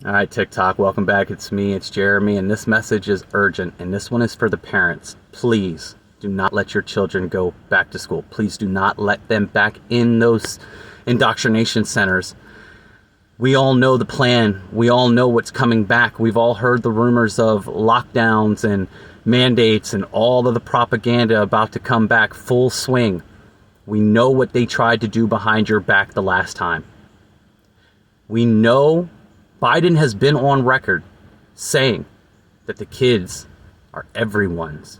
All right, TikTok, welcome back. It's me, it's Jeremy, and this message is urgent, and this one is for the parents. Please do not let your children go back to school. Please do not let them back in those indoctrination centers. We all know the plan. We all know what's coming back. We've all heard the rumors of lockdowns and mandates and all of the propaganda about to come back full swing. We know what they tried to do behind your back the last time. We know Biden has been on record saying that the kids are everyone's.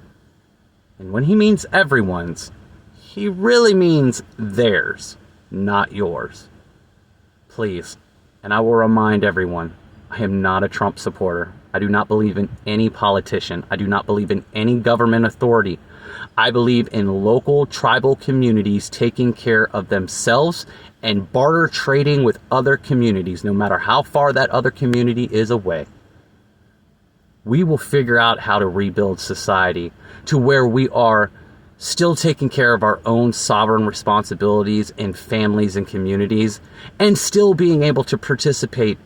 And when he means everyone's, he really means theirs, not yours. Please, and I will remind everyone, I am not a Trump supporter. I do not believe in any politician. I do not believe in any government authority. I believe in local tribal communities taking care of themselves and barter trading with other communities, no matter how far that other community is away. We will figure out how to rebuild society to where we are still taking care of our own sovereign responsibilities in families and communities, and still being able to participate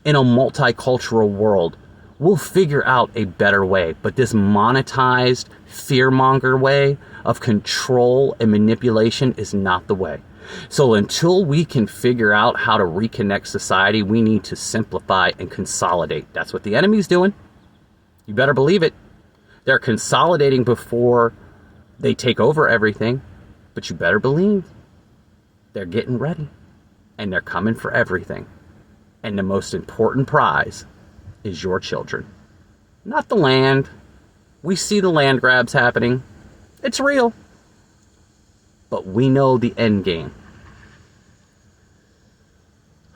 in a multicultural world. We'll figure out a better way, but this monetized, fearmonger way of control and manipulation is not the way. So until we can figure out how to reconnect society, we need to simplify and consolidate. That's what the enemy's doing. You better believe it. They're consolidating before they take over everything, but you better believe they're getting ready and they're coming for everything. And the most important prize is your children, not the land. We see the land grabs happening. It's real. But we know the end game.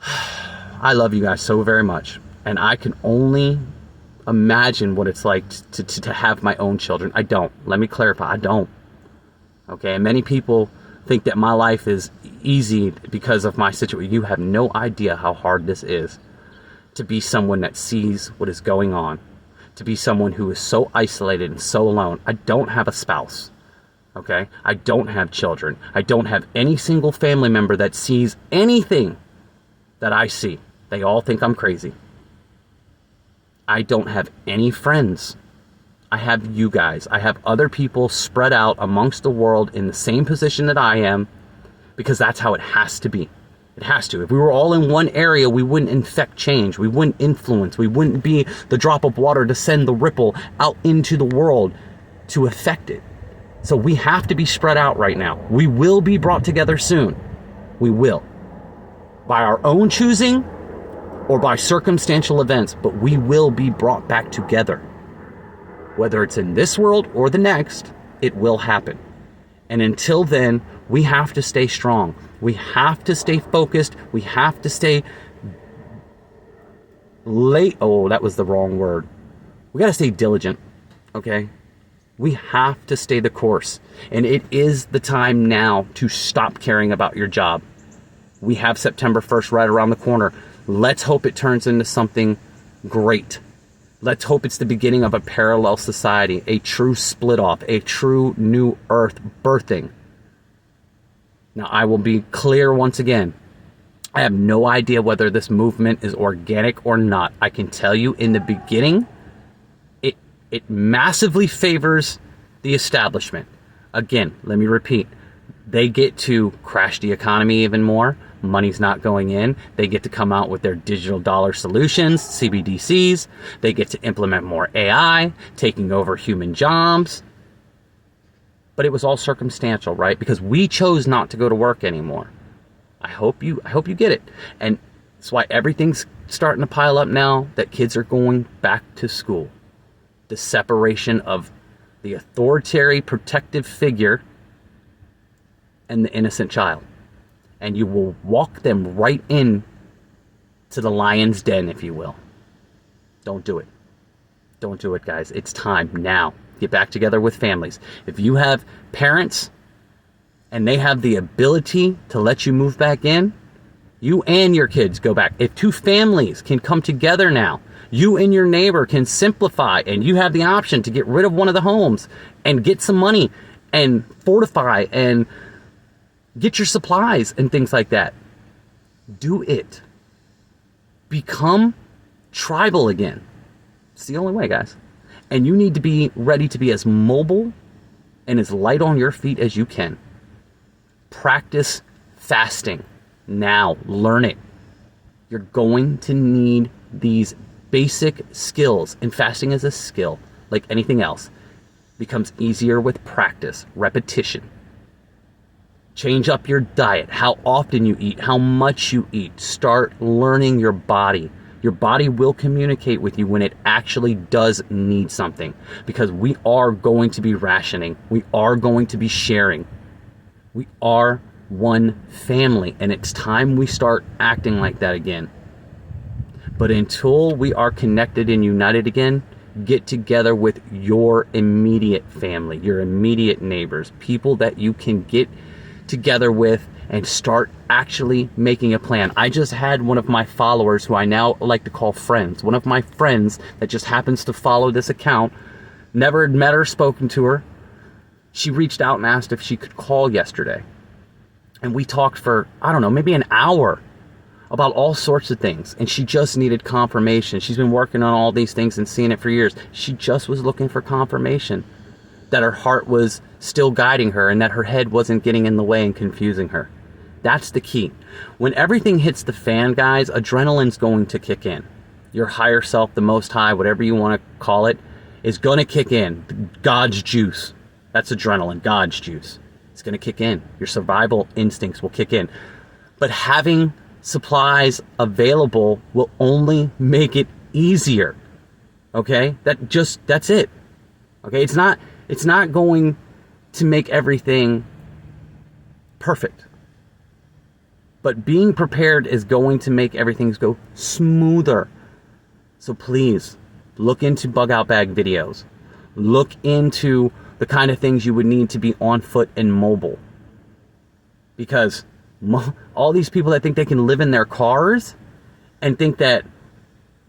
I love you guys so very much. And I can only imagine what it's like to have my own children. I don't. Let me clarify. I don't. Okay? And many people think that my life is easy because of my situation. You have no idea how hard this is to be someone that sees what is going on. To be someone who is so isolated and so alone. I don't have a spouse. Okay? I don't have children. I don't have any single family member that sees anything that I see. They all think I'm crazy. I don't have any friends. I have you guys. I have other people spread out amongst the world in the same position that I am, because that's how it has to be. It has to. If we were all in one area, we wouldn't infect change. We wouldn't influence. We wouldn't be the drop of water to send the ripple out into the world to affect it. So we have to be spread out right now. We will be brought together soon. We will. By our own choosing or by circumstantial events, but we will be brought back together. Whether it's in this world or the next, it will happen. And until then, we have to stay strong. We have to stay focused. We have to stay oh, that was the wrong word. We got to stay diligent, okay? We have to stay the course. And it is the time now to stop caring about your job. We have September 1st right around the corner. Let's hope it turns into something great. Let's hope it's the beginning of a parallel society, a true split off, a true new earth birthing. Now, I will be clear once again. I have no idea whether this movement is organic or not. I can tell you in the beginning, it massively favors the establishment. Again, let me repeat. They get to crash the economy even more. Money's not going in. They get to come out with their digital dollar solutions, CBDCs. They get to implement more AI, taking over human jobs. But it was all circumstantial, right? Because we chose not to go to work anymore. I hope you get it. And that's why everything's starting to pile up now that kids are going back to school. The separation of the authoritarian protective figure and the innocent child. And you will walk them right in to the lion's den, if you will. Don't do it. Don't do it, guys. It's time now. Get back together with families. If you have parents and they have the ability to let you move back in, you and your kids go back. If two families can come together now, you and your neighbor can simplify, and you have the option to get rid of one of the homes and get some money and fortify and get your supplies and things like that. Do it. Become tribal again. It's the only way, guys. And you need to be ready to be as mobile and as light on your feet as you can. Practice fasting now. Learn it. You're going to need these basic skills, and fasting is a skill like anything else. It becomes easier with practice, repetition. Change up your diet, how often you eat, how much you eat. Start learning your body. Your body will communicate with you when it actually does need something, because we are going to be rationing. We are going to be sharing. We are one family, and it's time we start acting like that again. But until we are connected and united again, get together with your immediate family, your immediate neighbors, people that you can get together with and start actually making a plan. I just had one of my followers, who I now like to call friends, one of my friends that just happens to follow this account, never had met her, spoken to her. She reached out and asked if she could call yesterday. And we talked for, I don't know, maybe an hour about all sorts of things. And she just needed confirmation. She's been working on all these things and seeing it for years. She just was looking for confirmation that her heart was still guiding her and that her head wasn't getting in the way and confusing her. That's the key. When everything hits the fan, guys, adrenaline's going to kick in. Your higher self, the Most High, whatever you want to call it, is going to kick in. God's juice. That's adrenaline, God's juice. It's going to kick in. Your survival instincts will kick in. But having supplies available will only make it easier. Okay? That's it. Okay? It's not going to make everything perfect. But being prepared is going to make everything go smoother. So please, look into bug out bag videos. Look into the kind of things you would need to be on foot and mobile. Because all these people that think they can live in their cars and think that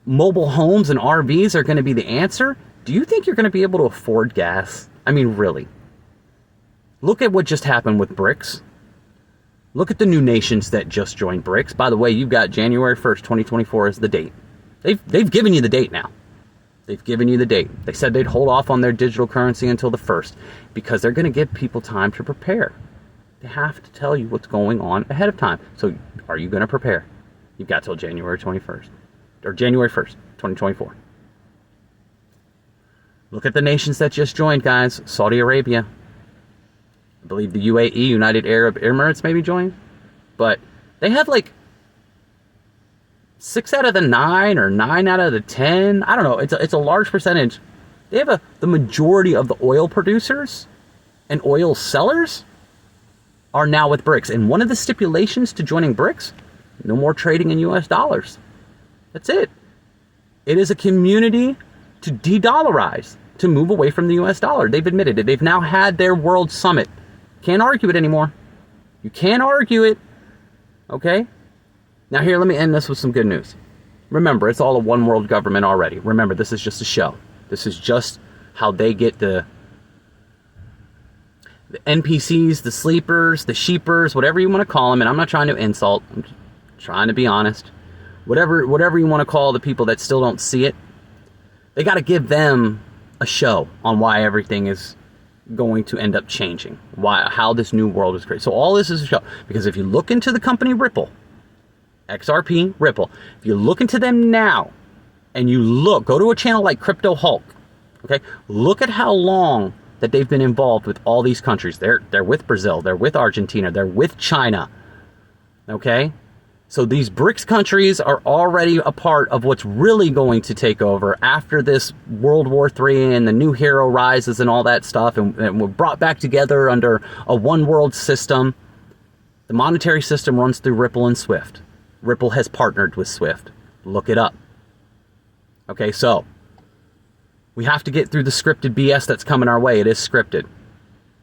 mobile homes and RVs are going to be the answer, do you think you're going to be able to afford gas? I mean, really. Look at what just happened with BRICS. Look at the new nations that just joined BRICS. By the way, you've got January 1st, 2024 as the date. They've given you the date now. They've given you the date. They said they'd hold off on their digital currency until the 1st because they're going to give people time to prepare. They have to tell you what's going on ahead of time. So are you going to prepare? You've got till January 21st or January 1st, 2024. Look at the nations that just joined, guys. Saudi Arabia. I believe the UAE, United Arab Emirates, maybe joined. But they have like 6 out of the 9 or 9 out of the 10. I don't know. It's a large percentage. They have the majority of the oil producers and oil sellers are now with BRICS. And one of the stipulations to joining BRICS, no more trading in US dollars. That's it. It is a community to de-dollarize, to move away from the US dollar. They've admitted it. They've now had their world summit. Can't argue it anymore. You can't argue it. Okay? Now here, let me end this with some good news. Remember, it's all a one world government already. Remember, this is just a show. This is just how they get the NPCs, the sleepers, the sheepers, whatever you want to call them. And I'm not trying to insult. I'm just trying to be honest. Whatever you want to call the people that still don't see it, they got to give them a show on why everything is going to end up changing. How this new world is created. So all this is a show. Because if you look into the company Ripple, XRP, Ripple, if you look into them now, and you go to a channel like Crypto Hulk, okay, look at how long that they've been involved with all these countries. They're with Brazil, they're with Argentina, they're with China, okay? So these BRICS countries are already a part of what's really going to take over after this World War III and the new hero rises and all that stuff, and we're brought back together under a one world system. The monetary system runs through Ripple and Swift. Ripple has partnered with Swift. Look it up. Okay, so we have to get through the scripted BS that's coming our way. It is scripted.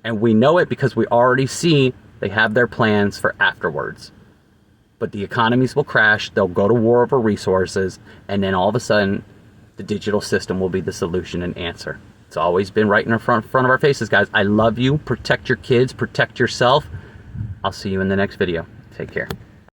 And we know it because we already see they have their plans for afterwards. But the economies will crash, they'll go to war over resources, and then all of a sudden, the digital system will be the solution and answer. It's always been right in front of our faces, guys. I love you. Protect your kids. Protect yourself. I'll see you in the next video. Take care.